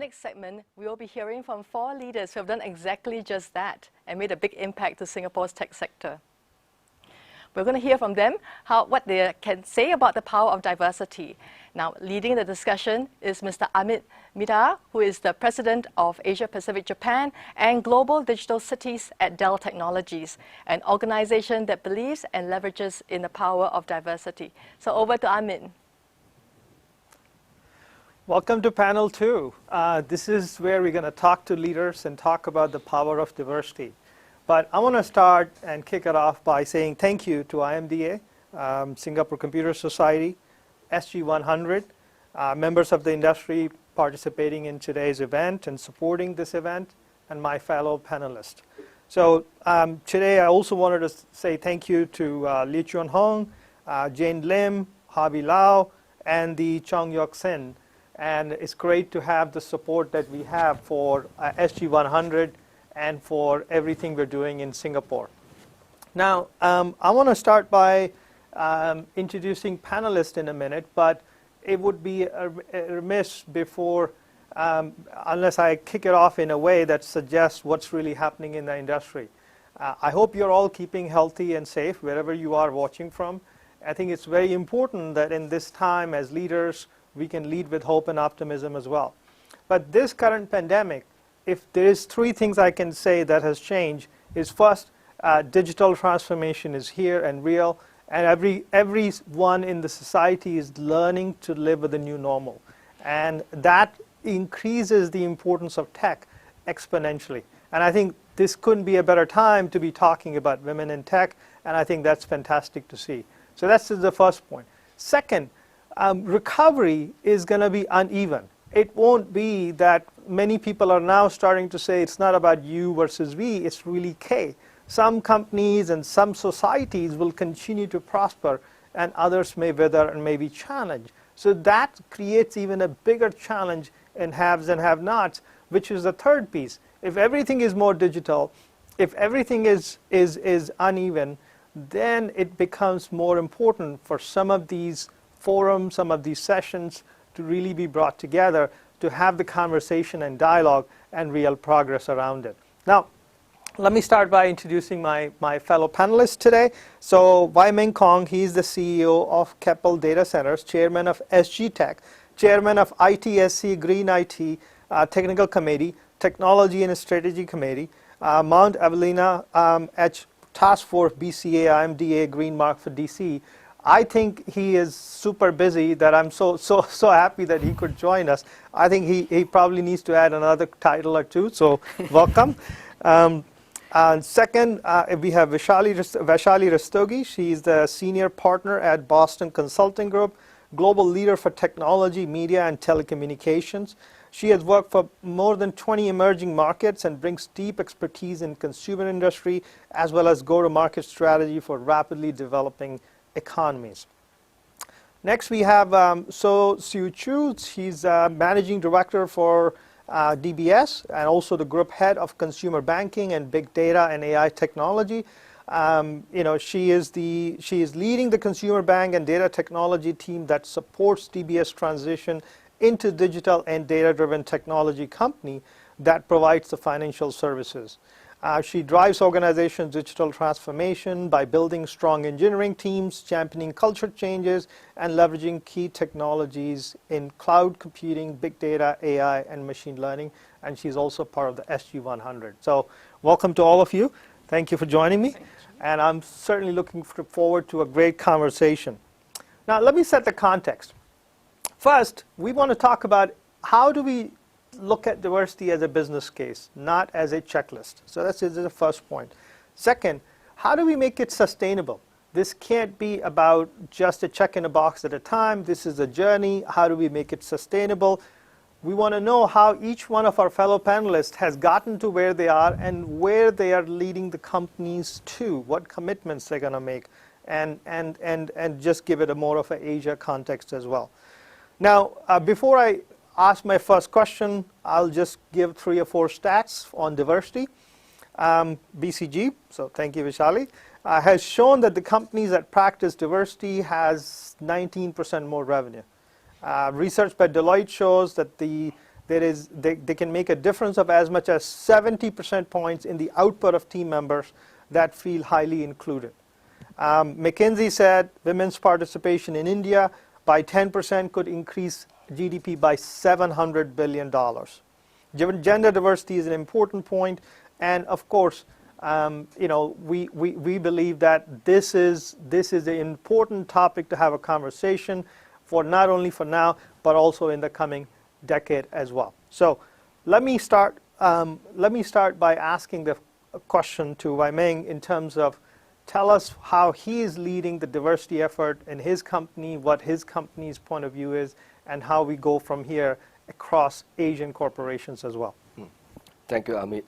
next segment, we will be hearing from 4 leaders who have done exactly just that and made a big impact to Singapore's tech sector. We're going to hear from them what they can say about the power of diversity. Now, leading the discussion is Mr. Amit Midha, who is the President of Asia Pacific Japan and Global Digital Cities at Dell Technologies, an organization that believes and leverages in the power of diversity. So over to Amit. Welcome to panel 2. This is where we're going to talk to leaders and talk about the power of diversity. But I want to start and kick it off by saying thank you to IMDA, Singapore Computer Society, SG100, members of the industry participating in today's event and supporting this event, and my fellow panelists. So today I also wanted to say thank you to Lee Chuan Hong, Jane Lim, Harvey Lau, and the Chong Yok Sin. And it's great to have the support that we have for SG100 and for everything we're doing in Singapore. Now, I want to start by introducing panelists in a minute, but it would be remiss before, unless I kick it off in a way that suggests what's really happening in the industry. I hope you're all keeping healthy and safe wherever you are watching from. I think it's very important that in this time as leaders, we can lead with hope and optimism as well. But this current pandemic, if there is 3 things I can say that has changed, is first, digital transformation is here and real, and everyone in the society is learning to live with the new normal. And that increases the importance of tech exponentially. And I think this couldn't be a better time to be talking about women in tech, and I think that's fantastic to see. So that's the first point. Second, recovery is going to be uneven. It won't be that many people are now starting to say it's not about you versus we, it's really K. Some companies and some societies will continue to prosper and others may wither and may be challenged. So that creates even a bigger challenge in haves and have-nots, which is the third piece. If everything is more digital, if everything is uneven, then it becomes more important for some of these forums, some of these sessions to really be brought together to have the conversation and dialogue and real progress around it. Now, let me start by introducing my fellow panelists today. So Wai Meng Kong, he's the CEO of Keppel Data Centers, chairman of SG Tech, chairman of ITSC Green IT Technical Committee, Technology and Strategy Committee, Mount Evelina H Task Force BCA IMDA Green Mark for DC. I think he is super busy that I'm so happy that he could join us. I think he probably needs to add another title or 2, so welcome. And second, we have Vaishali Rastogi. She's the senior partner at Boston Consulting Group, global leader for technology, media, and telecommunications. She has worked for more than 20 emerging markets and brings deep expertise in consumer industry as well as go-to-market strategy for rapidly developing economies. Next, we have So Siu Chu. She's managing director for DBS and also the group head of consumer banking and big data and AI technology. She is leading the consumer bank and data technology team that supports DBS transition into digital and data-driven technology company that provides the financial services. She drives organizations' digital transformation by building strong engineering teams, championing culture changes, and leveraging key technologies in cloud computing, big data, AI, and machine learning. And she's also part of the SG100. So welcome to all of you. Thank you for joining me. And I'm certainly looking forward to a great conversation. Now, let me set the context. First, we want to talk about how do we look at diversity as a business case, not as a checklist. So that's the first point. Second, how do we make it sustainable? This can't be about just a check in a box at a time. This is a journey. How do we make it sustainable? We want to know how each one of our fellow panelists has gotten to where they are and where they are leading the companies to, what commitments they're going to make, and just give it a more of an Asia context as well. Now, before I ask my first question, I'll just give 3 or 4 stats on diversity. BCG, so thank you Vishali, has shown that the companies that practice diversity has 19% more revenue. Research by Deloitte shows that the they can make a difference of as much as 70% points in the output of team members that feel highly included. McKinsey said women's participation in India by 10% could increase GDP by $700 billion. Gender diversity is an important point, and of course, we believe that this is an important topic to have a conversation for not only for now, but also in the coming decade as well. So let me start by asking the question to Wai Ming in terms of tell us how he is leading the diversity effort in his company, what his company's point of view is, and how we go from here across Asian corporations as well. Thank you, Amit.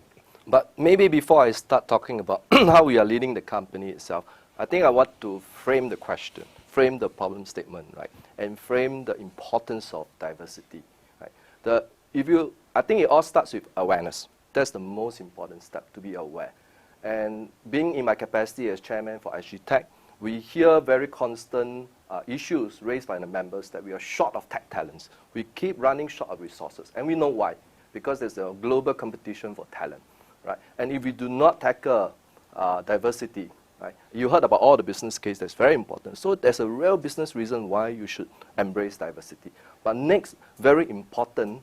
But maybe before I start talking about how we are leading the company itself, I think I want to frame the question, frame the problem statement, right, and frame the importance of diversity. Right. I think it all starts with awareness. That's the most important step, to be aware. And being in my capacity as chairman for SG Tech, we hear very constant issues raised by the members that we are short of tech talents. We keep running short of resources, and we know why. Because there's a global competition for talent, right? And if we do not tackle diversity, right? You heard about all the business case, that's very important. So there's a real business reason why you should embrace diversity. But next, very important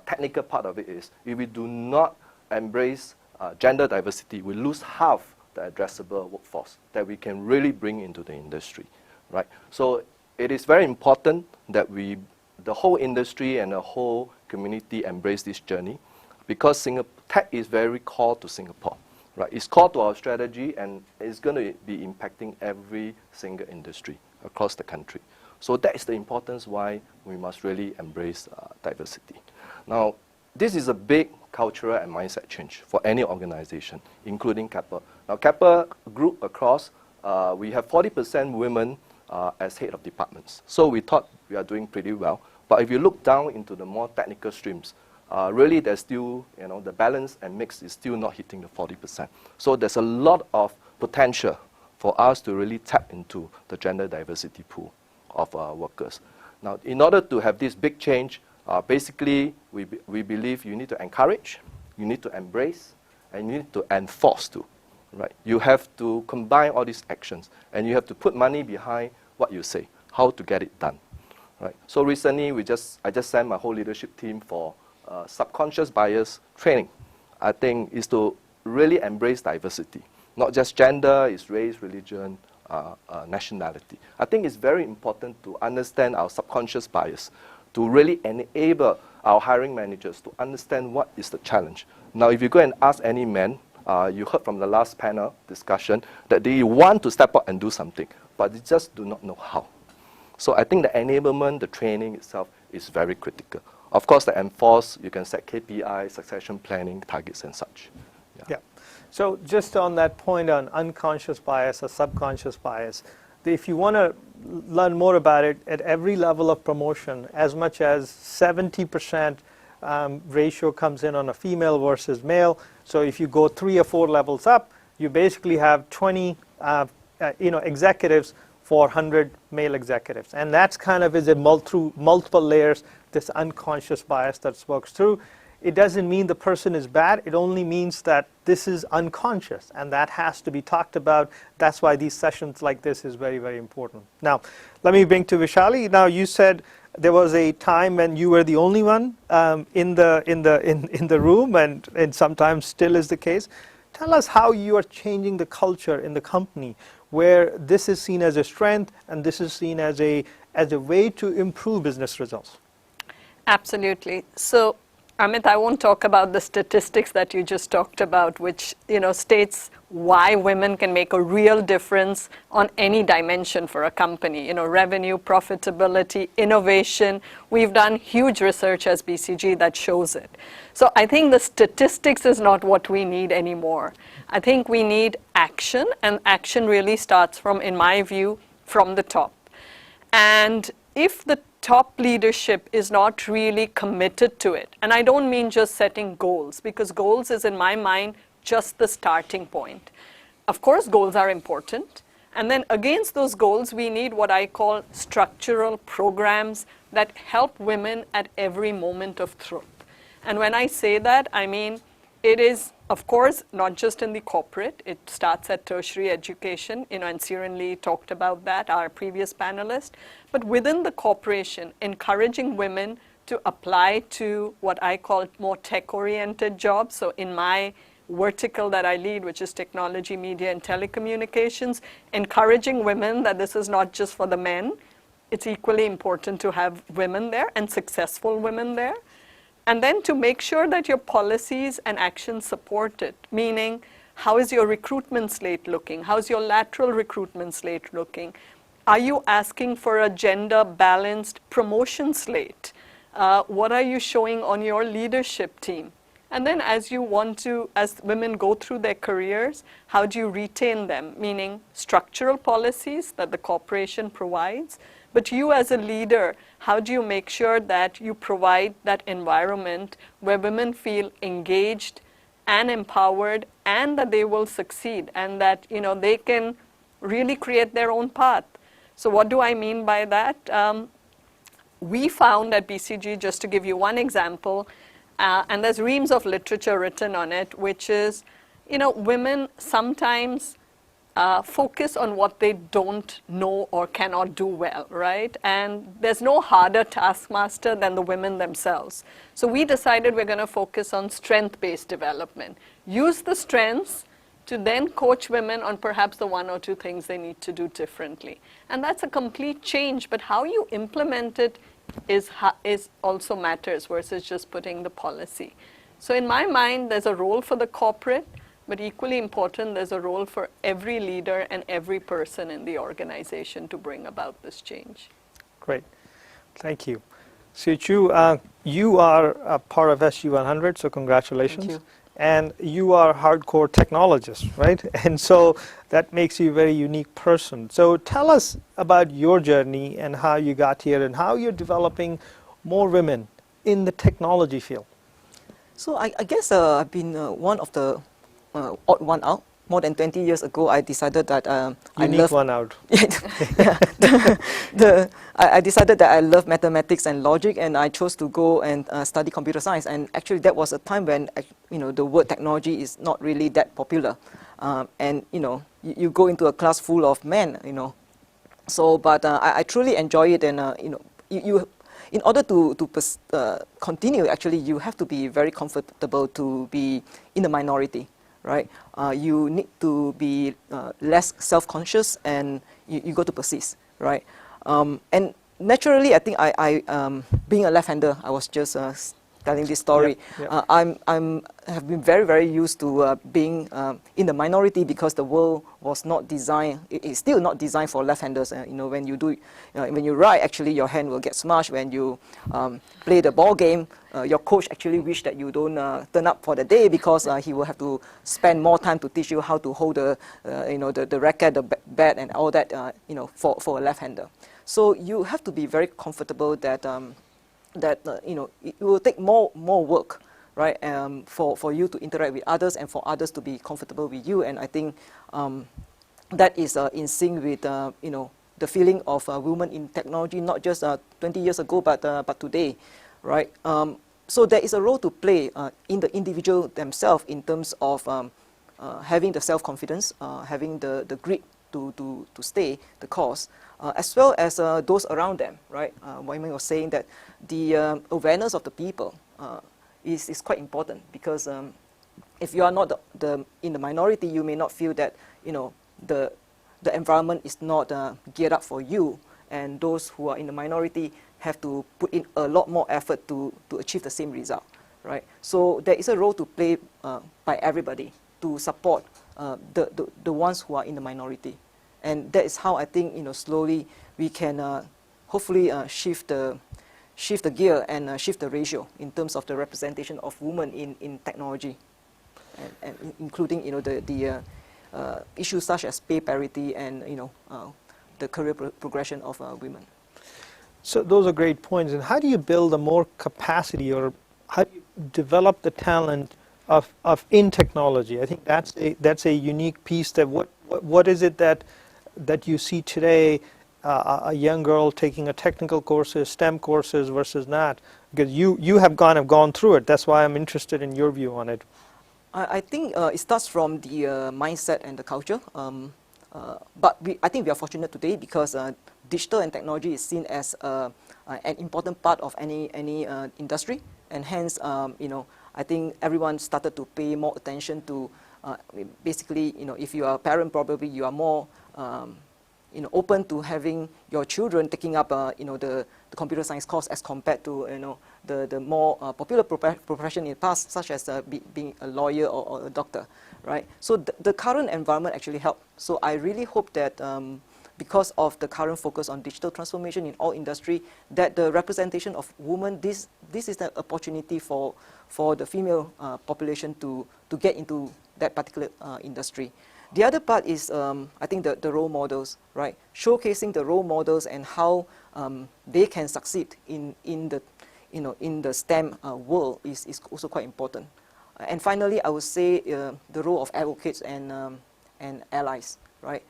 technical part of it is, if we do not embrace gender diversity, we lose half the addressable workforce that we can really bring into the industry, right? So it is very important that the whole industry and the whole community embrace this journey, because tech is very core to Singapore, right? It's core to our strategy, and it's going to be impacting every single industry across the country. So that is the importance why we must really embrace diversity. Now, this is a big cultural and mindset change for any organization, including Kappa. Now, Kappa Group across, we have 40% women as head of departments. So we thought we are doing pretty well. But if you look down into the more technical streams, really there's still, the balance and mix is still not hitting the 40%. So there's a lot of potential for us to really tap into the gender diversity pool of workers. Now, in order to have this big change, basically, we believe you need to encourage, you need to embrace, and you need to enforce too, right? You have to combine all these actions, and you have to put money behind what you say, how to get it done, right? So recently, I just sent my whole leadership team for subconscious bias training. I think is to really embrace diversity, not just gender, it's race, religion, nationality. I think it's very important to understand our subconscious bias, to really enable our hiring managers to understand what is the challenge. Now, if you go and ask any man, you heard from the last panel discussion that they want to step up and do something, but they just do not know how. So I think the enablement, the training itself is very critical. Of course, the enforce, you can set KPI, succession planning, targets and such. Yeah. So just on that point on unconscious bias or subconscious bias, if you want to learn more about it, at every level of promotion, as much as 70% ratio comes in on a female versus male. So if you go 3 or 4 levels up, you basically have 20 executives for 100 male executives. And that's kind of is through multiple layers, this unconscious bias that works through. It doesn't mean the person is bad. It only means that this is unconscious, and that has to be talked about. That's why these sessions like this is very, very important. Now, let me bring to Vishali. Now, you said there was a time when you were the only one in the room, and sometimes still is the case. Tell us how you are changing the culture in the company, where this is seen as a strength and this is seen as a way to improve business results. Absolutely. So, Amit, I won't talk about the statistics that you just talked about, which states why women can make a real difference on any dimension for a company. Revenue, profitability, innovation. We've done huge research as BCG that shows it. So I think the statistics is not what we need anymore. I think we need action, and action really starts from, in my view, from the top. And if the top leadership is not really committed to it, and I don't mean just setting goals, because goals is in my mind just the starting point. Of course, goals are important, and then against those goals we need what I call structural programs that help women at every moment of truth. And when I say that, I mean it is, of course, not just in the corporate. It starts at tertiary education, and Siren Lee talked about that, our previous panelist. But within the corporation, encouraging women to apply to what I call more tech-oriented jobs. So in my vertical that I lead, which is technology, media, and telecommunications, encouraging women that this is not just for the men. It's equally important to have women there and successful women there. And then to make sure that your policies and actions support it, meaning how is your recruitment slate looking? How's your lateral recruitment slate looking? Are you asking for a gender-balanced promotion slate? What are you showing on your leadership team? And then as women go through their careers, how do you retain them? Meaning structural policies that the corporation provides, but you as a leader, how do you make sure that you provide that environment where women feel engaged and empowered and that they will succeed and that they can really create their own path? So what do I mean by that? We found at BCG, just to give you one example, and there's reams of literature written on it, which is, women sometimes focus on what they don't know or cannot do well, right? And there's no harder taskmaster than the women themselves. So we decided we're going to focus on strength-based development. Use the strengths to then coach women on perhaps the one or two things they need to do differently. And that's a complete change, but how you implement it is also matters versus just putting the policy. So in my mind, there's a role for the corporate, but equally important, there's a role for every leader and every person in the organization to bring about this change. Great. Thank you. Siu, you are a part of SG100, so congratulations. Thank you. And you are a hardcore technologist, right? And so that makes you a very unique person. So tell us about your journey and how you got here and how you're developing more women in the technology field. So I guess I've been one of the odd one out. More than 20 years ago, I decided that I love one out. I decided that I love mathematics and logic, and I chose to go and study computer science. And actually, that was a time when the word technology is not really that popular, and you go into a class full of men, So, but I truly enjoy it, and you in order to continue, actually, you have to be very comfortable to be in the minority. Right, you need to be less self-conscious, and you got to persist, right? And naturally, I think I being a left-hander, I was just telling this story. Yep. I'm have been very, very used to being in the minority because the world was not designed. It's still not designed for left-handers. When you write, actually your hand will get smashed. When you play the ball game, your coach actually wish that you don't turn up for the day because he will have to spend more time to teach you how to hold the racket, the bat, and all that. For a left-hander. So you have to be very comfortable that. It will take more work, right, for you to interact with others and for others to be comfortable with you. And I think that is in sync with the feeling of women in technology, not just 20 years ago, but today, right? So there is a role to play in the individual themselves in terms of having the self-confidence, having the grit to stay the course. As well as those around them, right? Wyman was saying that the awareness of the people is quite important because if you are not in the minority, you may not feel that the environment is not geared up for you, and those who are in the minority have to put in a lot more effort to achieve the same result, right? So there is a role to play by everybody to support the ones who are in the minority. And that is how I think slowly we can hopefully shift the gear and shift the ratio in terms of the representation of women in technology, and including the issues such as pay parity and the career progression of women. So those are great points. And how do you build a more capacity, or how do you develop the talent of in technology? I think that's a unique piece. That what is it that you see today a young girl taking a technical courses, STEM courses versus not? Because you have gone through it. That's why I'm interested in your view on it. I think it starts from the mindset and the culture. But I think we are fortunate today because digital and technology is seen as an important part of any industry, and hence, I think everyone started to pay more attention to basically, if you are a parent, probably you are more open to having your children taking up the computer science course as compared to the more popular profession in the past, such as being a lawyer or a doctor, right? So the current environment actually helped. So I really hope that because of the current focus on digital transformation in all industry, that the representation of women, this is the opportunity for the female population to get into that particular industry. The other part is, I think, the role models, right? Showcasing the role models and how they can succeed in the STEM world is also quite important. And finally, I would say the role of advocates and allies, right?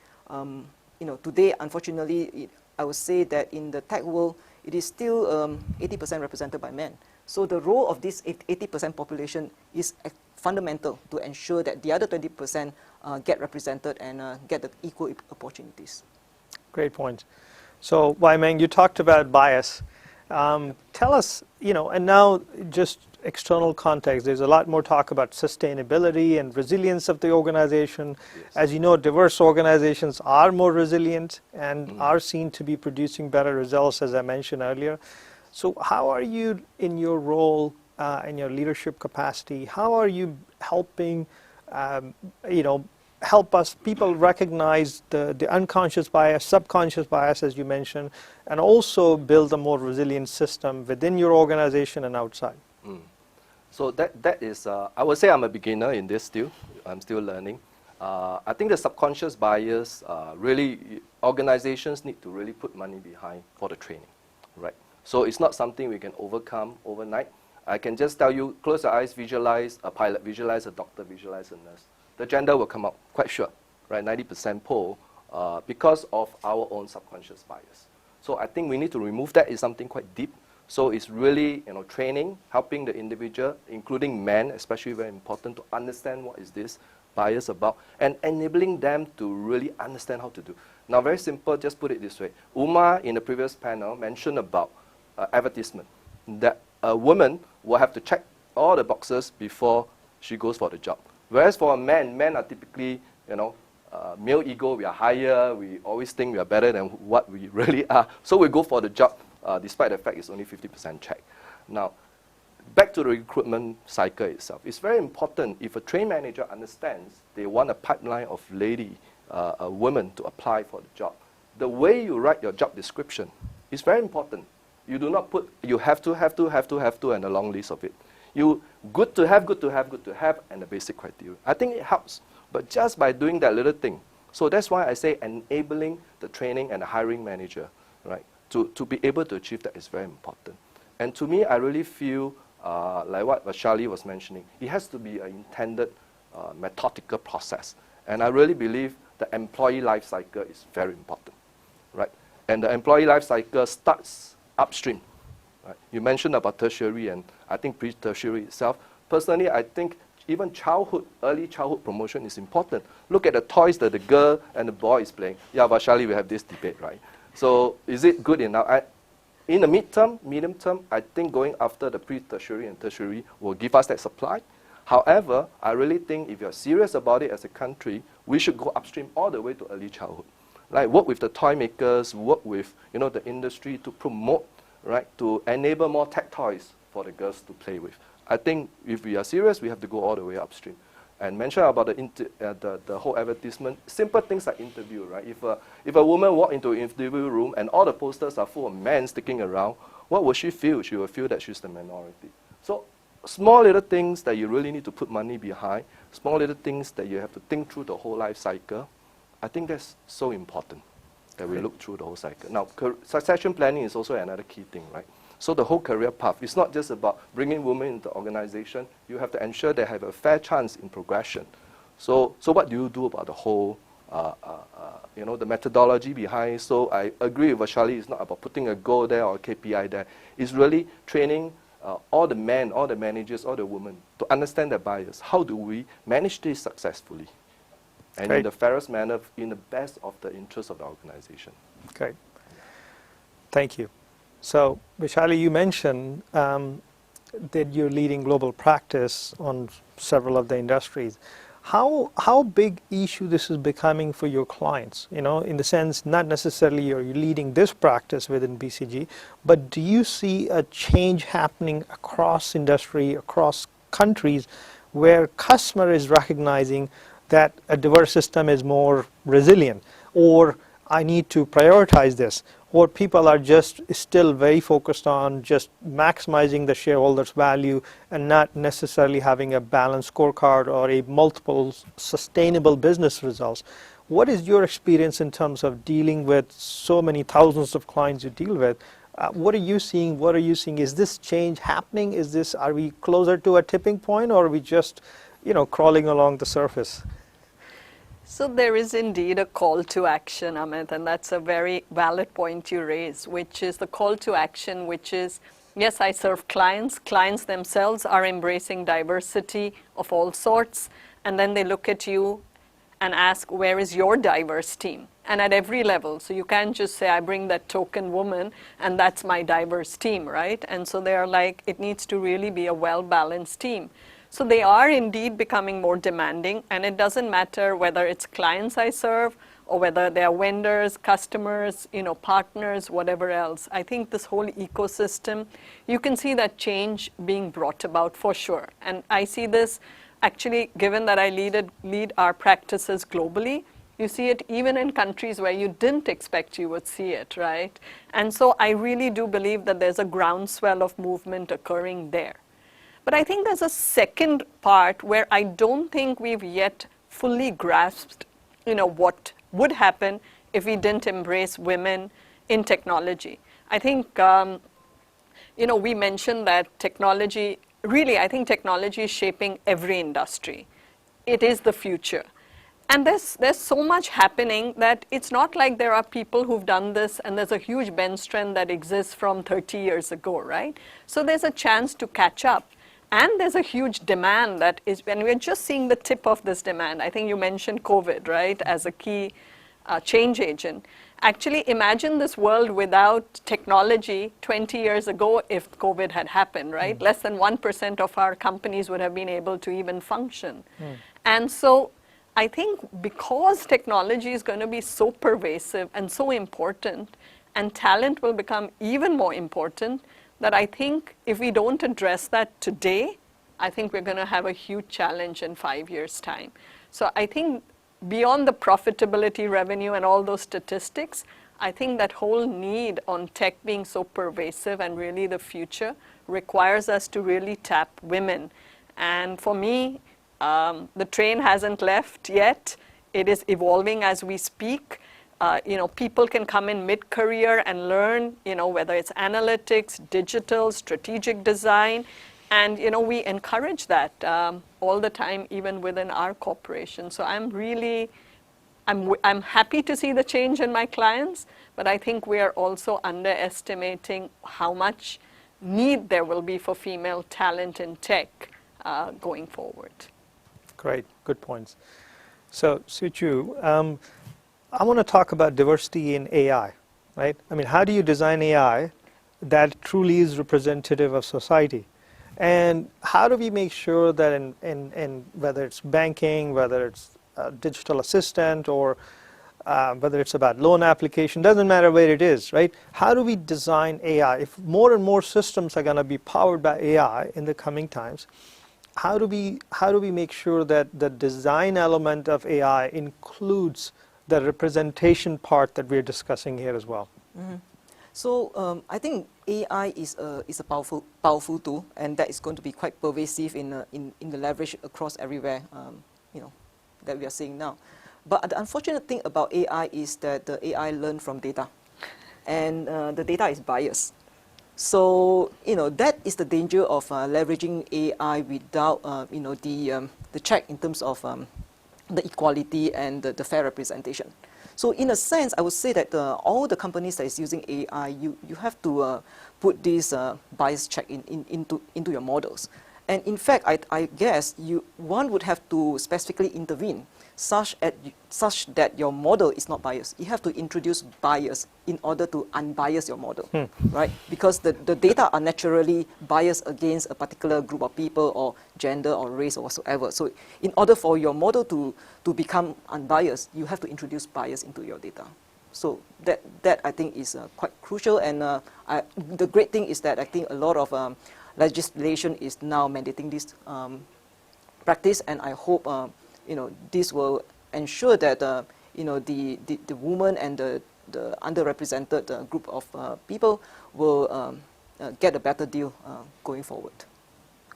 Today, unfortunately, I would say that in the tech world, it is still 80% represented by men. So the role of this 80% population is fundamental to ensure that the other 20% get represented and get the equal opportunities. Great point. So, Wai Meng, you talked about bias. Tell us, and now just external context, there's a lot more talk about sustainability and resilience of the organization. Yes. As you know, diverse organizations are more resilient and are seen to be producing better results, as I mentioned earlier. So how are you, in your role, in your leadership capacity, how are you helping, help us, people recognize the unconscious bias, subconscious bias, as you mentioned, and also build a more resilient system within your organization and outside? So that is, I would say I'm a beginner in this still. I'm still learning. I think the subconscious bias, really, organizations need to really put money behind for the training, right? So it's not something we can overcome overnight. I can just tell you, close your eyes, visualize a pilot, visualize a doctor, visualize a nurse. The gender will come out, quite sure, right? 90% poll, because of our own subconscious bias. So I think we need to remove that. It's something quite deep. So it's really, training, helping the individual, including men, especially very important, to understand what is this bias about, and enabling them to really understand how to do. Now, very simple, just put it this way. Uma, in the previous panel, mentioned about advertisement, that a woman will have to check all the boxes before she goes for the job. Whereas for a man, men are typically, male ego, we are higher, we always think we are better than what we really are. So we go for the job, despite the fact it's only 50% check. Now, back to the recruitment cycle itself. It's very important if a train manager understands they want a pipeline of a woman to apply for the job. The way you write your job description is very important. You do not put, you have to, and a long list of it. You, good to have, and the basic criteria. I think it helps, but just by doing that little thing. So that's why I say enabling the training and the hiring manager, right, to be able to achieve that is very important. And to me, I really feel, like what Vaishali was mentioning, it has to be an intended, methodical process. And I really believe the employee life cycle is very important, right? And the employee life cycle starts upstream. Right? You mentioned about tertiary and I think pre-tertiary itself. Personally, I think even early childhood promotion is important. Look at the toys that the girl and the boy is playing. Yeah, Vaishali, we have this debate, right? So is it good enough? In the medium term, I think going after the pre-tertiary and tertiary will give us that supply. However, I really think if you're serious about it as a country, we should go upstream all the way to early childhood. Like work with the toy makers, work with the industry to promote, right, to enable more tech toys for the girls to play with. I think if we are serious, we have to go all the way upstream. And mention about the whole advertisement, simple things like interview, right? If a woman walk into an interview room and all the posters are full of men sticking around, what will she feel? She will feel that she's the minority. So small little things that you really need to put money behind, small little things that you have to think through the whole life cycle, I think that's so important that we look through the whole cycle. Now, succession planning is also another key thing, right? So the whole career path, it's not just about bringing women into the organization. You have to ensure they have a fair chance in progression. So what do you do about the whole the methodology behind. So I agree with Vaishali, it's not about putting a goal there or a KPI there. It's really training all the men, all the managers, all the women to understand their bias. How do we manage this successfully? And in the fairest manner, in the best of the interest of the organization. Great. Thank you. So, Vaishali, you mentioned that you're leading global practice on several of the industries. How big issue this is becoming for your clients? In the sense, not necessarily you're leading this practice within BCG, but do you see a change happening across industry, across countries, where customer is recognizing that a diverse system is more resilient, or I need to prioritize this, or people are just still very focused on just maximizing the shareholders' value and not necessarily having a balanced scorecard or a multiple sustainable business results? What is your experience in terms of dealing with so many thousands of clients you deal with? What are you seeing? What are you seeing? Is this change happening? Are we closer to a tipping point, or are we just crawling along the surface? So there is indeed a call to action, Amit, and that's a very valid point you raise, which is the call to action, which is, yes, I serve clients. Clients themselves are embracing diversity of all sorts, and then they look at you and ask, where is your diverse team? And at every level. So you can't just say, I bring that token woman, and that's my diverse team, right? And so they are like, it needs to really be a well-balanced team. So they are indeed becoming more demanding, and it doesn't matter whether it's clients I serve or whether they are vendors, customers, partners, whatever else. I think this whole ecosystem, you can see that change being brought about for sure. And I see this actually, given that I lead our practices globally, you see it even in countries where you didn't expect you would see it, right? And so I really do believe that there's a groundswell of movement occurring there. But I think there's a second part where I don't think we've yet fully grasped, what would happen if we didn't embrace women in technology. I think, we mentioned that technology, really, I think technology is shaping every industry. It is the future. And there's so much happening that it's not like there are people who've done this and there's a huge bench strength that exists from 30 years ago, right? So there's a chance to catch up. And there's a huge demand that is, and we're just seeing the tip of this demand. I think you mentioned COVID, right, as a key change agent. Actually, imagine this world without technology 20 years ago if COVID had happened, right? Less than 1% of our companies would have been able to even function. And so I think because technology is going to be so pervasive and so important, and talent will become even more important, that I think if we don't address that today, I think we're going to have a huge challenge in 5 years' time. So I think beyond the profitability, revenue, and all those statistics, I think that whole need on tech being so pervasive and really the future requires us to really tap women. And for me, the train hasn't left yet. It is evolving as we speak. People can come in mid-career and learn, whether it's analytics, digital, strategic design, and, we encourage that all the time, even within our corporation. So I'm happy to see the change in my clients, but I think we are also underestimating how much need there will be for female talent in tech going forward. Great, good points. So, Suchu, I want to talk about diversity in AI, right? I mean, how do you design AI that truly is representative of society? And how do we make sure that in whether it's banking, whether it's a digital assistant, or whether it's about loan application, doesn't matter where it is, right? How do we design AI? If more and more systems are going to be powered by AI in the coming times, how do we make sure that the design element of AI includes the representation part that we're discussing here as well? So I think AI is a powerful tool, and that is going to be quite pervasive in the leverage across everywhere, that we are seeing now. But the unfortunate thing about AI is that the AI learns from data, and the data is biased. So that is the danger of leveraging AI without the check in terms of the equality and the fair representation. So in a sense, I would say that all the companies that is using AI, you have to put this bias check into your models. And in fact, I guess one would have to specifically intervene such that your model is not biased. You have to introduce bias in order to unbias your model, right? Because the data are naturally biased against a particular group of people or gender or race or whatsoever. So in order for your model to become unbiased, you have to introduce bias into your data. So that I think is quite crucial. And the great thing is that I think a lot of legislation is now mandating this practice, and I hope this will ensure that the women and the underrepresented group of people will get a better deal going forward.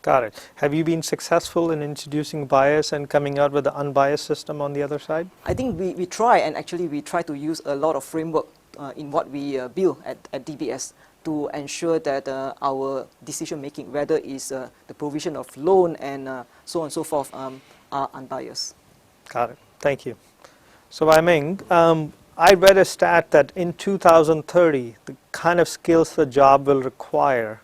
Got it. Have you been successful in introducing bias and coming out with an unbiased system on the other side? I think we try, and actually we try to use a lot of framework in what we build at DBS to ensure that our decision making, whether it's the provision of loan and so on and so forth, are unbiased. Got it. Thank you. So Wai Ming, I read a stat that in 2030, the kind of skills the job will require,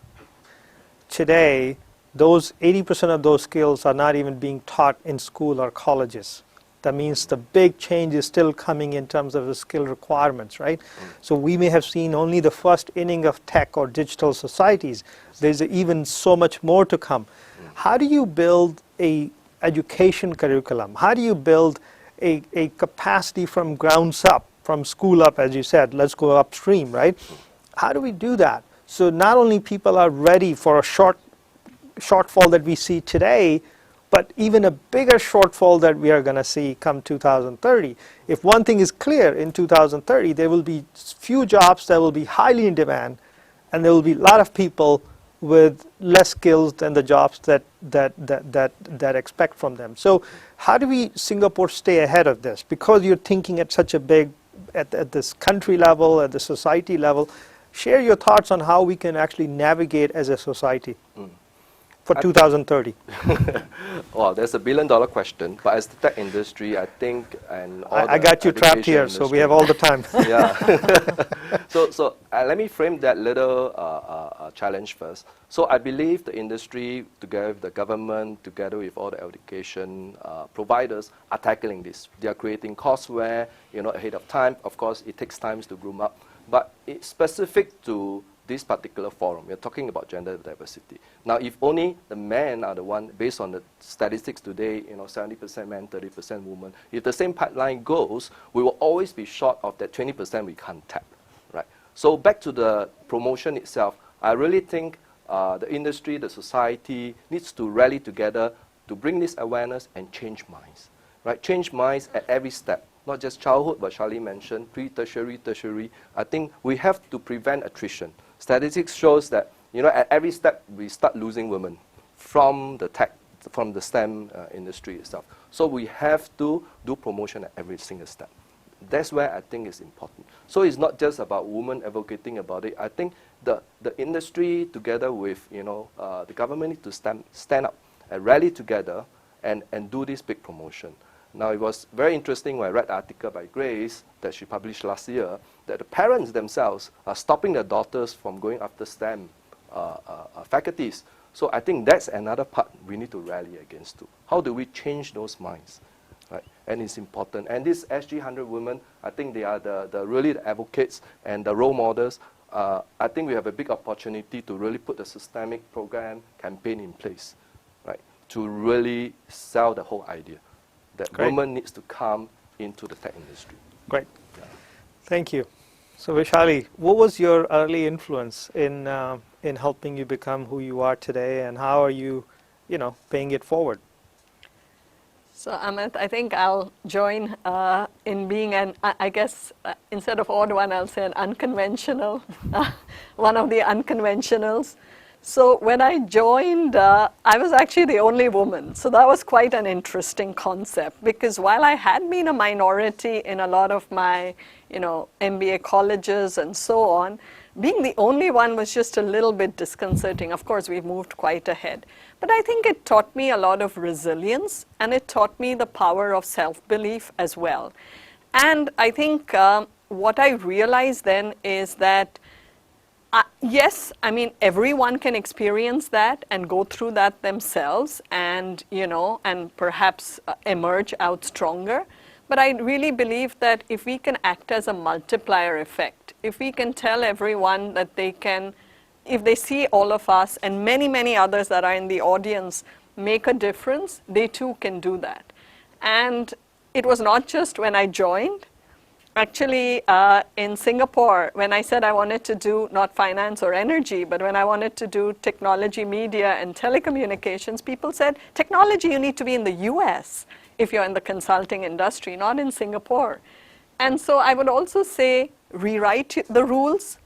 today, those 80% of those skills are not even being taught in school or colleges. That means the big change is still coming in terms of the skill requirements, right? So we may have seen only the first inning of tech or digital societies. There's even so much more to come. How do you build a education curriculum? How do you build a capacity from grounds up, from school up, as you said, let's go upstream, right? How do we do that? So not only people are ready for a shortfall that we see today, but even a bigger shortfall that we are going to see come 2030. If one thing is clear, in 2030, there will be few jobs that will be highly in demand, and there will be a lot of people with less skills than the jobs that expect from them. So how do we, Singapore, stay ahead of this? Because you're thinking at such a big, at this country level, at the society level, share your thoughts on how we can actually navigate as a society for 2030. Well, that's a billion-dollar question, but as the tech industry, I think, and all I got you trapped here, so we have all the time. Yeah. So let me frame that little challenge first. So I believe the industry, together with the government, together with all the education providers, are tackling this. They are creating courseware, ahead of time. Of course, it takes time to groom up, but it's specific to this particular forum. We're talking about gender diversity. Now, if only the men are the one, based on the statistics today, 70% men, 30% women, if the same pipeline goes, we will always be short of that 20% we can't tap, right? So back to the promotion itself, I really think the industry, the society needs to rally together to bring this awareness and change minds, right? Change minds at every step. Not just childhood, but Charlie mentioned, pre-tertiary, tertiary. I think we have to prevent attrition. Statistics shows that, at every step, we start losing women from the tech, from the STEM industry itself. So we have to do promotion at every single step. That's where I think it's important. So it's not just about women advocating about it. I think the industry, together with, the government, need to stand up and rally together and do this big promotion. Now, it was very interesting when I read an article by Grace that she published last year, that the parents themselves are stopping their daughters from going after STEM faculties. So I think that's another part we need to rally against too. How do we change those minds? Right? And it's important. And these SG100 women, I think they are really the advocates and the role models. I think we have a big opportunity to really put a systemic program, campaign in place, right, to really sell the whole idea that women needs to come into the tech industry. Great. Yeah. Thank you. So Vishali, what was your early influence in helping you become who you are today, and how are you, paying it forward? So Amit, I think I'll join in being I guess instead of odd one, I'll say an unconventional, one of the unconventionals. So when I joined, I was actually the only woman. So that was quite an interesting concept, because while I had been a minority in a lot of my, MBA colleges and so on, being the only one was just a little bit disconcerting. Of course, we've moved quite ahead. But I think it taught me a lot of resilience, and it taught me the power of self-belief as well. And I think what I realized then is that yes, I mean, everyone can experience that and go through that themselves and, you know, and perhaps emerge out stronger. But I really believe that if we can act as a multiplier effect, if we can tell everyone that they can, if they see all of us and many, many others that are in the audience make a difference, they too can do that. And it was not just when I joined. Actually, in Singapore, when I said I wanted to do not finance or energy, but when I wanted to do technology, media, and telecommunications, people said, technology, you need to be in the US if you're in the consulting industry, not in Singapore. And so I would also say, rewrite the rules,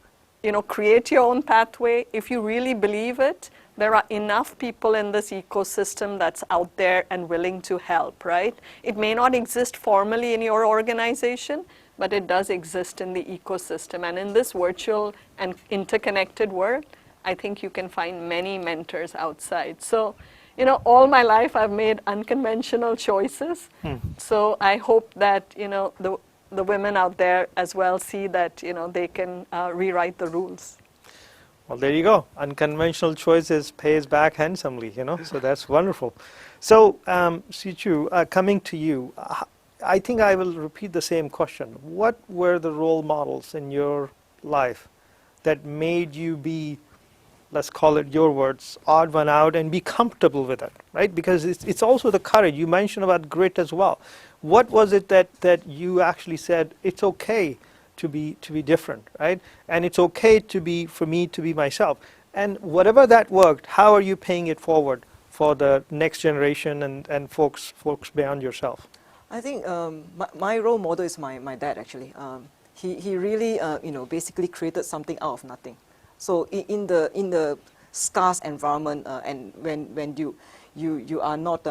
you know, create your own pathway. If you really believe it, there are enough people in this ecosystem that's out there and willing to help, right? It may not exist formally in your organization, but it does exist in the ecosystem. And in this virtual and interconnected world, I think you can find many mentors outside. So, you know, all my life I've made unconventional choices. So I hope that, you know, the women out there as well see that, you know, they can rewrite the rules. Well, there you go. Unconventional choices pays back handsomely, you know, so that's wonderful. So, Sichu, coming to you, I think I will repeat the same question. What were the role models in your life that made you be, let's call it your words, odd one out and be comfortable with it, right? Because it's also the courage. You mentioned about grit as well. What was it that you actually said, it's okay to be different, right? And it's okay for me to be myself. And whatever that worked, how are you paying it forward for the next generation and folks beyond yourself? I think my role model is my dad, actually. He really, you know, basically created something out of nothing. So in the scarce environment, and when you are not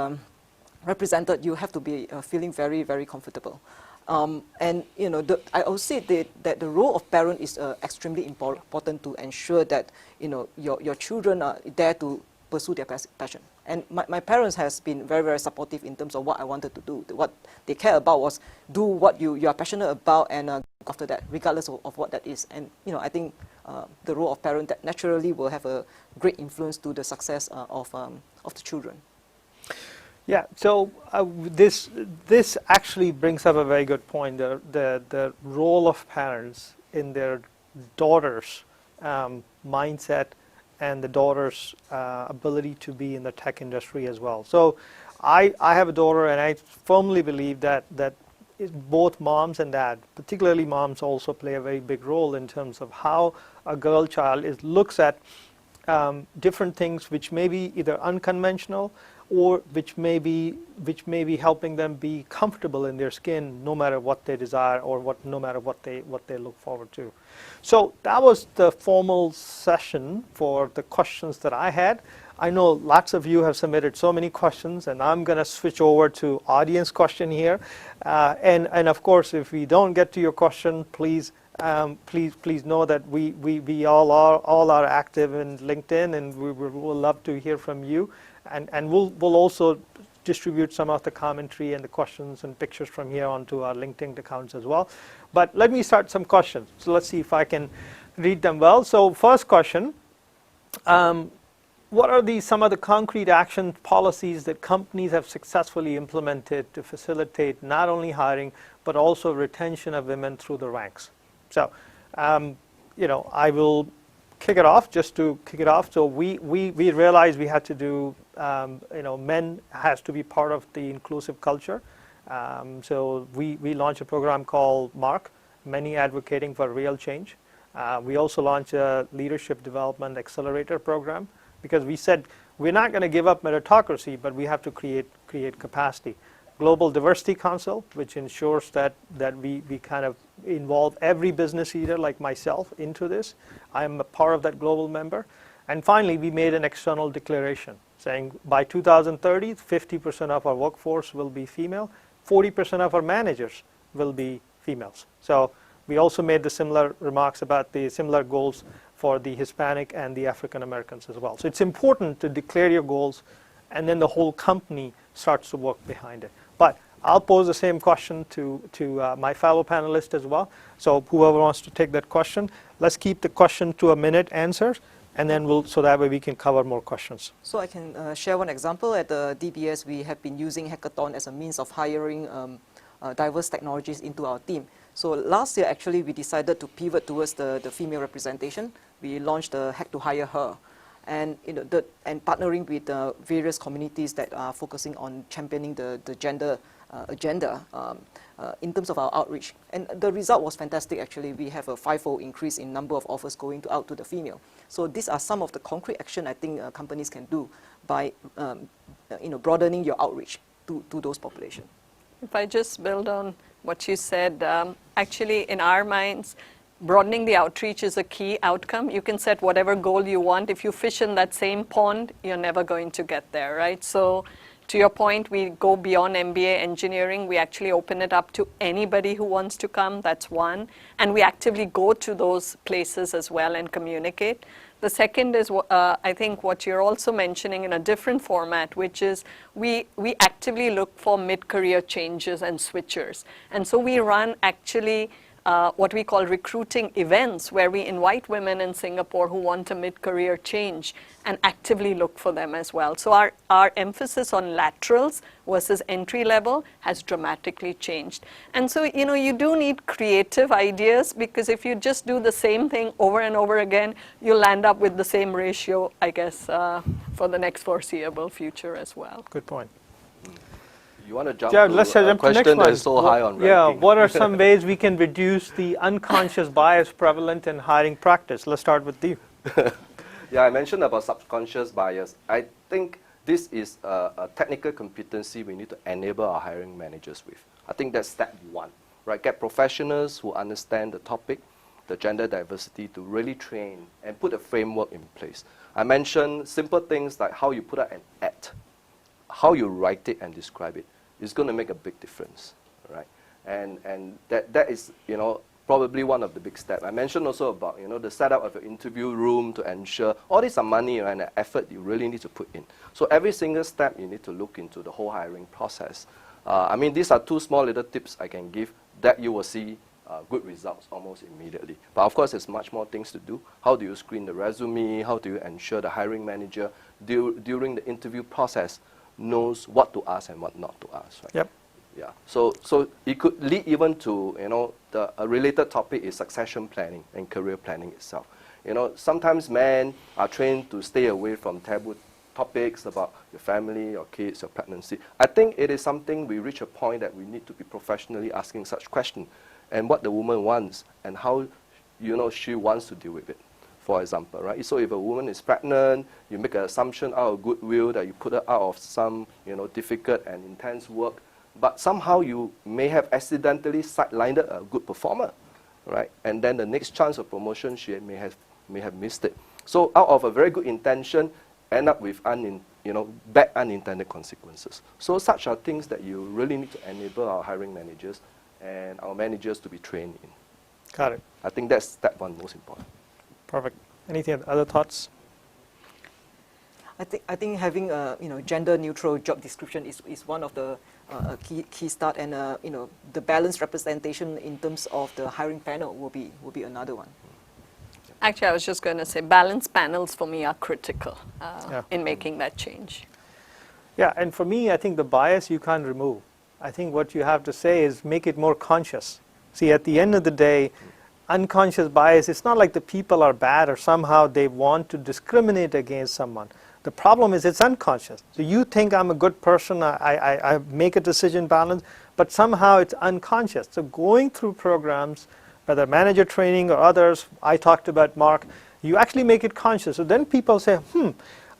represented, you have to be feeling very, very comfortable. And you know, I would say that the role of parent is extremely important to ensure that, you know, your children are there to pursue their passion. And my parents has been very, very supportive in terms of what I wanted to do. What they care about was do what you are passionate about and after that, regardless of what that is. And you know, I think the role of parent that naturally will have a great influence to the success of the children. Yeah, so this actually brings up a very good point. The role of parents in their daughters' mindset and the daughter's ability to be in the tech industry as well. So I have a daughter, and I firmly believe that both moms and dad, particularly moms, also play a very big role in terms of how a girl child looks at different things which may be either unconventional or which may be helping them be comfortable in their skin, no matter what they desire or no matter what they look forward to. So that was the formal session for the questions that I had. I know lots of you have submitted so many questions, and I'm going to switch over to audience question here. And of course, if we don't get to your question, please know that we all are active in LinkedIn, and we will love to hear from you. And we'll also distribute some of the commentary and the questions and pictures from here onto our LinkedIn accounts as well. But let me start some questions. So let's see if I can read them well. So first question, what are some of the concrete action policies that companies have successfully implemented to facilitate not only hiring, but also retention of women through the ranks? So, you know, I will kick it off, just to kick it off. So we realized we had to do, you know, men has to be part of the inclusive culture. So we launched a program called MARC, Many Advocating for Real Change. We also launched a leadership development accelerator program, because we said we're not going to give up meritocracy, but we have to create capacity. Global Diversity Council, which ensures that we kind of involve every business leader like myself into this. I'm a part of that global member. And finally, we made an external declaration saying by 2030, 50% of our workforce will be female, 40% of our managers will be females. So We also made the similar remarks about the similar goals for the Hispanic and the African Americans as well. So it's important to declare your goals, and then the whole company starts to work behind it. But I'll pose the same question to my fellow panelists as well. So whoever wants to take that question, let's keep the question to a minute answers, and then so that way we can cover more questions. So I can share one example. At the DBS, we have been using hackathon as a means of hiring diverse technologies into our team. So last year, actually, we decided to pivot towards the female representation. We launched the Hack to Hire Her, and and partnering with various communities that are focusing on championing the gender agenda in terms of our outreach. And the result was fantastic, actually. We have a 5-fold increase in number of offers going out to the female. So these are some of the concrete action I think companies can do by broadening your outreach to those populations. If I just build on what you said, actually in our minds, broadening the outreach is a key outcome. You can set whatever goal you want. If you fish in that same pond, you're never going to get there, right? So to your point, we go beyond MBA engineering. We actually open it up to anybody who wants to come. That's one. And we actively go to those places as well and communicate. The second is, I think, what you're also mentioning in a different format, which is we actively look for mid-career changes and switchers. And so we run actually what we call recruiting events, where we invite women in Singapore who want a mid-career change and actively look for them as well. So our emphasis on laterals versus entry level has dramatically changed. And so, you do need creative ideas, because if you just do the same thing over and over again, you'll end up with the same ratio, I guess, for the next foreseeable future as well. Good point. You want to jump Yeah, to let's a jump to the next question one. that is so high on ranking? Yeah, what are some ways we can reduce the unconscious bias prevalent in hiring practice? Let's start with you. Yeah, I mentioned about subconscious bias. I think this is a technical competency we need to enable our hiring managers with. I think that's step one, right? Get professionals who understand the topic, the gender diversity, to really train and put a framework in place. I mentioned simple things like how you put out an ad, how you write it and describe it. Is going to make a big difference, right? And that is, probably one of the big steps. I mentioned also about, the setup of an interview room to ensure all these are money and effort you really need to put in. So every single step you need to look into the whole hiring process. I mean, these are two small little tips I can give that you will see good results almost immediately. But of course, there's much more things to do. How do you screen the resume? How do you ensure the hiring manager during the interview process knows what to ask and what not to ask, right? Yep. Yeah. So it could lead even to, a related topic is succession planning and career planning itself. Sometimes men are trained to stay away from taboo topics about your family, your kids, your pregnancy. I think it is something we reach a point that we need to be professionally asking such questions, and what the woman wants and how, she wants to deal with it. For example, right? So if a woman is pregnant, you make an assumption out of goodwill that you put her out of some, difficult and intense work, but somehow you may have accidentally sidelined a good performer, right? And then the next chance of promotion, she may have missed it. So out of a very good intention, end up with bad unintended consequences. So such are things that you really need to enable our hiring managers and our managers to be trained in. Got it. I think that's step one most important. Perfect. Anything, other thoughts? I think having a gender neutral job description is one of the key start, and the balanced representation in terms of the hiring panel will be another one. Actually, I was just going to say balanced panels for me are critical in making that change. Yeah, and for me, I think the bias you can't remove. I think what you have to say is make it more conscious. See, at the end of the day, unconscious bias, it's not like the people are bad or somehow they want to discriminate against someone. The problem is it's unconscious. So you think I'm a good person, I make a decision balanced, but somehow it's unconscious. So going through programs, whether manager training or others, I talked about Mark, you actually make it conscious. So then people say,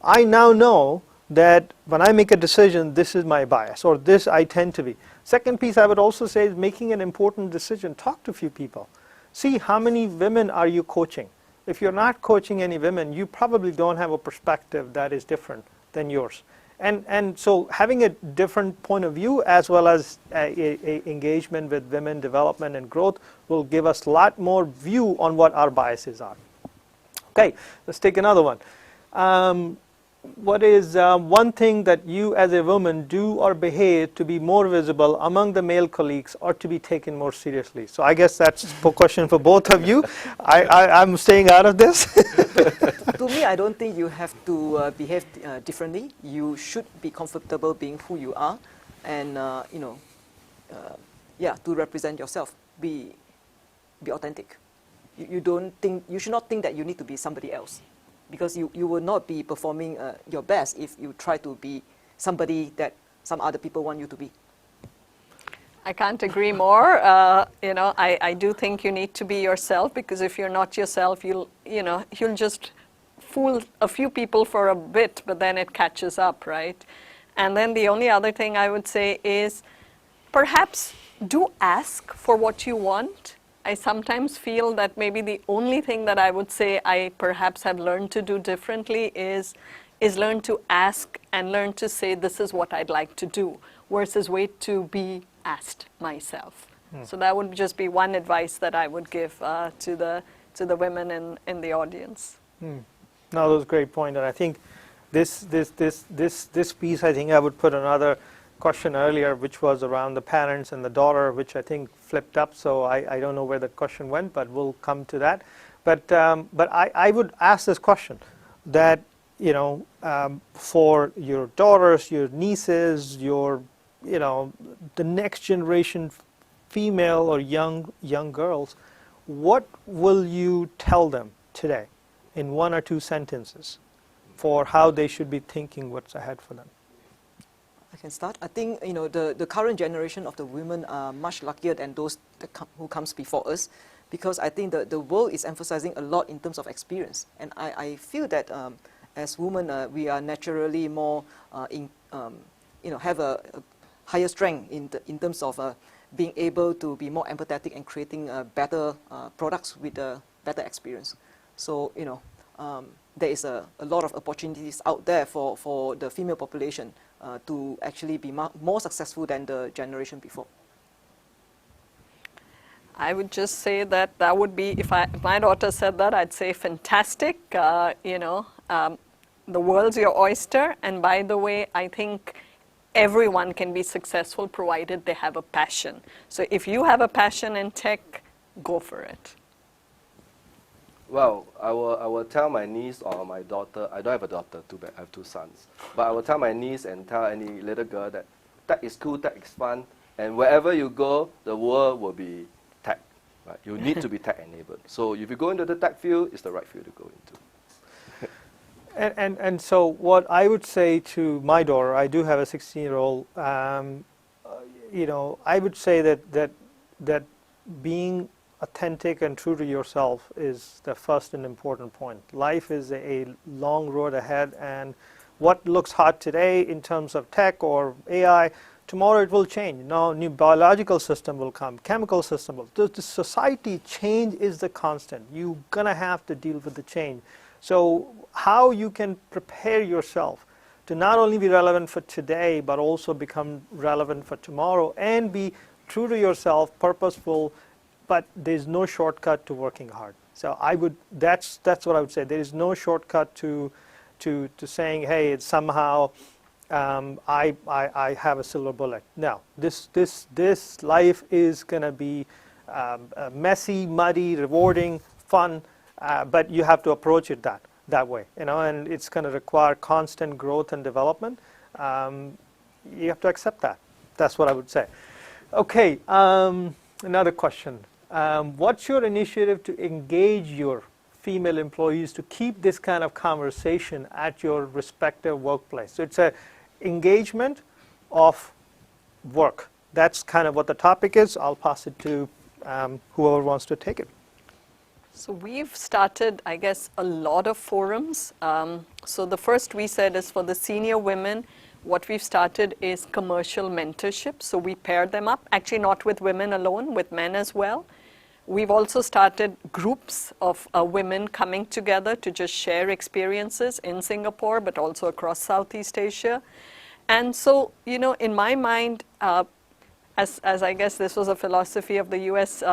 I now know that when I make a decision, this is my bias, or this I tend to be. Second piece I would also say is making an important decision. Talk to a few people. See how many women are you coaching. If you're not coaching any women, you probably don't have a perspective that is different than yours. And so having a different point of view as well as a engagement with women development and growth will give us a lot more view on what our biases are. Okay, let's take another one. What is one thing that you as a woman do or behave to be more visible among the male colleagues or to be taken more seriously? So I guess that's a question for both of you. I'm staying out of this. To me, I don't think you have to behave differently. You should be comfortable being who you are, and yeah, to represent yourself. Be authentic. You should not think that you need to be somebody else, because you will not be performing your best if you try to be somebody that some other people want you to be. I can't agree more. I do think you need to be yourself, because if you're not yourself, you'll just fool a few people for a bit, but then it catches up, right? And then the only other thing I would say is perhaps do ask for what you want. I sometimes feel that maybe the only thing that I would say I perhaps have learned to do differently is learn to ask and learn to say, this is what I'd like to do, versus wait to be asked myself. So that would just be one advice that I would give to the women in the audience. No, that was a great point, and I think this piece, I think I would put another question earlier, which was around the parents and the daughter, which I think flipped up. So I don't know where the question went, but we'll come to that. But I would ask this question that for your daughters, your nieces, the next generation female or young girls, what will you tell them today in one or two sentences for how they should be thinking what's ahead for them? I can start. I think the current generation of the women are much luckier than those who comes before us, because I think the world is emphasizing a lot in terms of experience, and I feel that as women we are naturally more have a higher strength in terms of being able to be more empathetic and creating better products with a better experience. So there is a lot of opportunities out there for the female population to actually be more successful than the generation before. I would just say that would be, if my daughter said that, I'd say fantastic. The world's your oyster, and by the way, I think everyone can be successful provided they have a passion. So if you have a passion in tech, go for it. Well, I will tell my niece or my daughter. I don't have a daughter, too bad. I have two sons. But I will tell my niece and tell any little girl that tech is cool, tech is fun, and wherever you go, the world will be tech. Right? You need to be tech enabled. So if you go into the tech field, it's the right field to go into. And so what I would say to my daughter, I do have a 16-year-old. I would say that being authentic and true to yourself is the first and important point. Life is a long road ahead, and what looks hot today in terms of tech or AI, tomorrow it will change. Now new biological system will come, chemical system will. The society change is the constant. You're gonna have to deal with the change. So how you can prepare yourself to not only be relevant for today, but also become relevant for tomorrow and be true to yourself, purposeful, but there's no shortcut to working hard. So that's what I would say. There is no shortcut to saying, hey, it's somehow I have a silver bullet. No, this life is gonna be messy, muddy, rewarding, fun, but you have to approach it that way, and it's gonna require constant growth and development. You have to accept that. That's what I would say. Okay, another question. What's your initiative to engage your female employees to keep this kind of conversation at your respective workplace? So it's a engagement of work. That's kind of what the topic is. I'll pass it to whoever wants to take it. So we've started, I guess, a lot of forums. So the first we said is for the senior women. What we've started is commercial mentorship. So we pair them up, actually not with women alone, with men as well, We've also started groups of women coming together to just share experiences in Singapore, but also across Southeast Asia. And so, you know, in my mind, as I guess this was a philosophy of the US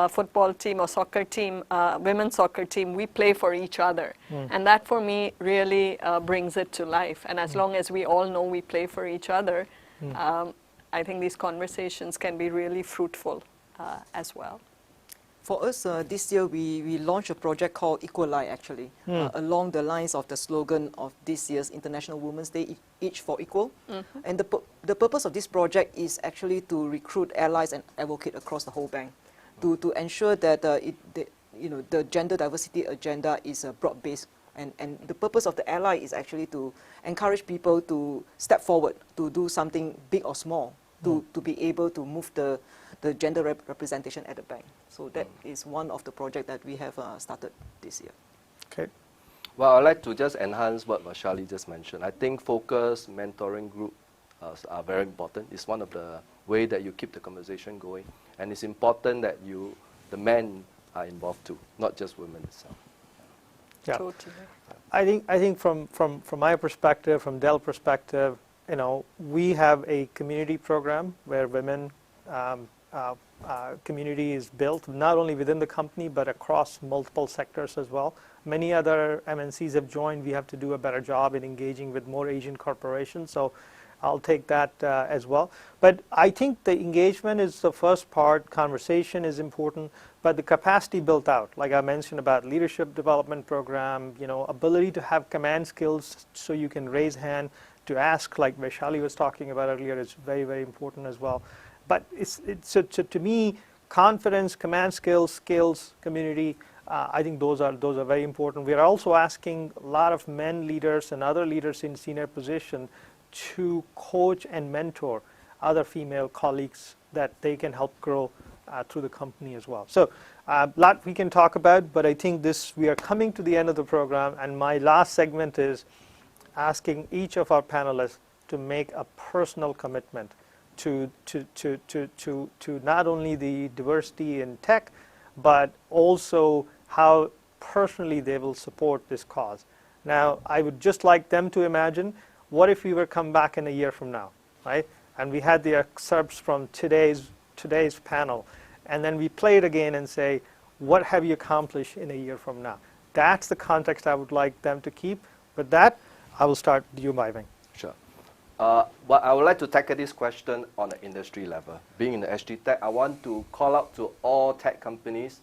football team or soccer team, women's soccer team, we play for each other. And that for me really brings it to life. And as long as we all know we play for each other, I think these conversations can be really fruitful as well. For us, this year we launched a project called Equalite, actually, along the lines of the slogan of this year's International Women's Day, Each for Equal. And the purpose of this project is actually to recruit allies and advocate across the whole bank, to ensure that the gender diversity agenda is broad-based. And the purpose of the ally is actually to encourage people to step forward, to do something big or small, to be able to move the gender representation at the bank. So that is one of the projects that we have started this year. Okay. Well, I'd like to just enhance what Vaishali just mentioned. I think focus, mentoring group are very important. It's one of the ways that you keep the conversation going. And it's important that the men are involved too, not just women itself. Yeah. Totally. I think from my perspective, from Dell perspective, you know, we have a community program where women community is built not only within the company but across multiple sectors as well. Many other MNCs have joined. We have to do a better job in engaging with more Asian corporations. So I'll take that as well. But I think the engagement is the first part. Conversation is important, but the capacity built out, like I mentioned about leadership development program, you know, ability to have command skills so you can raise hand to ask, like Vaishali was talking about earlier, is very, very important as well. But so to me, confidence, command skills, community, I think those are very important. We are also asking a lot of men leaders and other leaders in senior position to coach and mentor other female colleagues that they can help grow through the company as well. So a lot we can talk about, but I think we are coming to the end of the program, and my last segment is asking each of our panelists to make a personal commitment to not only the diversity in tech, but also how personally they will support this cause. Now, I would just like them to imagine, what if we were come back in a year from now, right? And we had the excerpts from today's panel, and then we play it again and say, what have you accomplished in a year from now? That's the context I would like them to keep. With that, I will start with you, Maiving. Sure. But I would like to tackle this question on the industry level. Being in the SG Tech, I want to call out to all tech companies,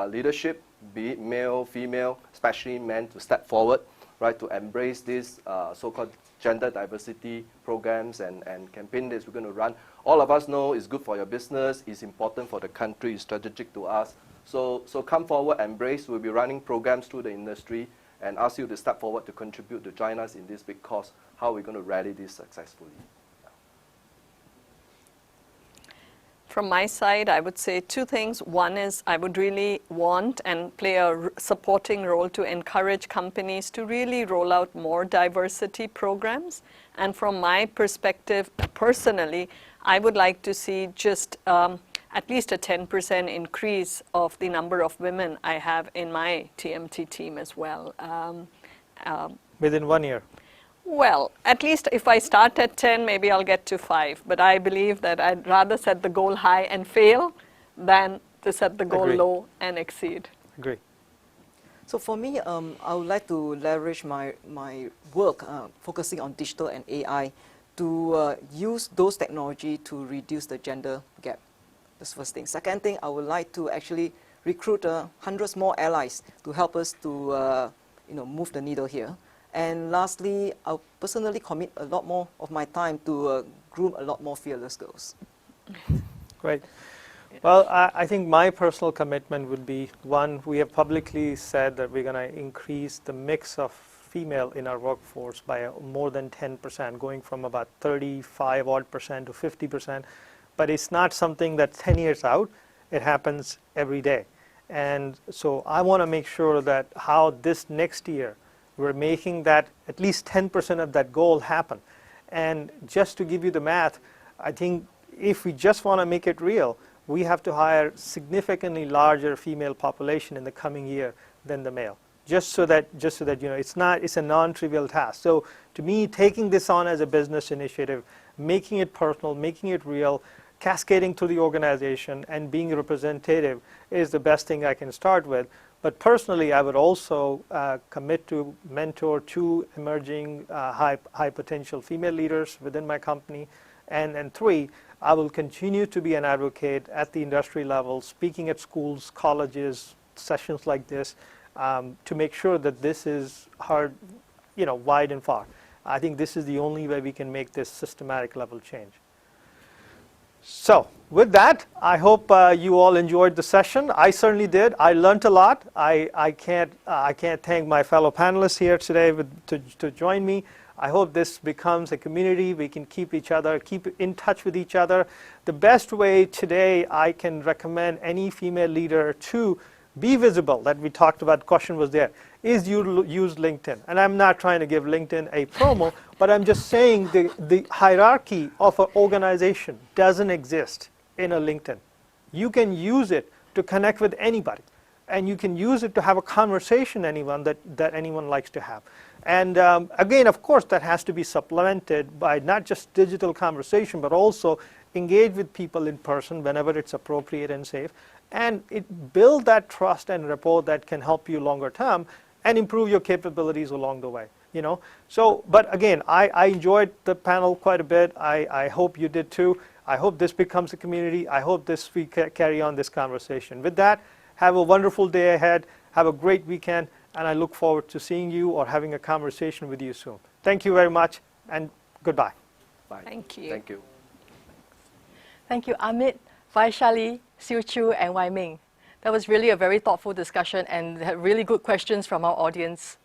leadership, be it male, female, especially men, to step forward, right, to embrace these so-called gender diversity programs and campaigns that we're going to run. All of us know it's good for your business, it's important for the country, it's strategic to us. So come forward, embrace. We'll be running programs through the industry and ask you to step forward to contribute, to join us in this big cause, how we're going to rally this successfully. From my side, I would say two things. One is I would really want and play a supporting role to encourage companies to really roll out more diversity programs. And from my perspective, personally, I would like to see just at least a 10% increase of the number of women I have in my TMT team as well. Within 1 year? Well, at least if I start at 10, maybe I'll get to 5. But I believe that I'd rather set the goal high and fail than to set the goal low and exceed. Agree. So for me, I would like to leverage my work focusing on digital and AI to use those technology to reduce the gender gap. That's the first thing. Second thing, I would like to actually recruit hundreds more allies to help us to move the needle here. And lastly, I'll personally commit a lot more of my time to groom a lot more fearless girls. Great. Well, I think my personal commitment would be, one, we have publicly said that we're going to increase the mix of female in our workforce by more than 10%, going from about 35% to 50%. But it's not something that's 10 years out. It happens every day. And so I want to make sure that how this next year, we're making that at least 10% of that goal happen. And just to give you the math, I think if we just want to make it real, we have to hire significantly larger female population in the coming year than the male. Just so that you know, it's a non-trivial task. So to me, taking this on as a business initiative, making it personal, making it real, cascading through the organization, and being representative is the best thing I can start with. But personally, I would also commit to mentor 2 emerging high potential female leaders within my company, and 3, I will continue to be an advocate at the industry level, speaking at schools, colleges, sessions like this, to make sure that this is heard, you know, wide and far. I think this is the only way we can make this systematic level change. So with that, I hope you all enjoyed the session. I certainly did. I learned a lot. I can't thank my fellow panelists here today to join me. I hope this becomes a community. We can keep in touch with each other. The best way today I can recommend any female leader to be visible, that we talked about, the question was there, is you use LinkedIn. And I'm not trying to give LinkedIn a promo, but I'm just saying the hierarchy of an organization doesn't exist in a LinkedIn. You can use it to connect with anybody, and you can use it to have a conversation that anyone likes to have. And again, of course, that has to be supplemented by not just digital conversation, but also engage with people in person whenever it's appropriate and safe, and build that trust and rapport that can help you longer term and improve your capabilities along the way. You know, so but again, I enjoyed the panel quite a bit. I hope you did too. I hope this becomes a community. I hope we carry on this conversation. With that, have a wonderful day ahead. Have a great weekend, and I look forward to seeing you or having a conversation with you soon. Thank you very much, and goodbye. Bye. Thank you. Thank you. Thank you, Amit, Vaishali, Siu Chu, and Wai Ming. That was really a very thoughtful discussion and had really good questions from our audience.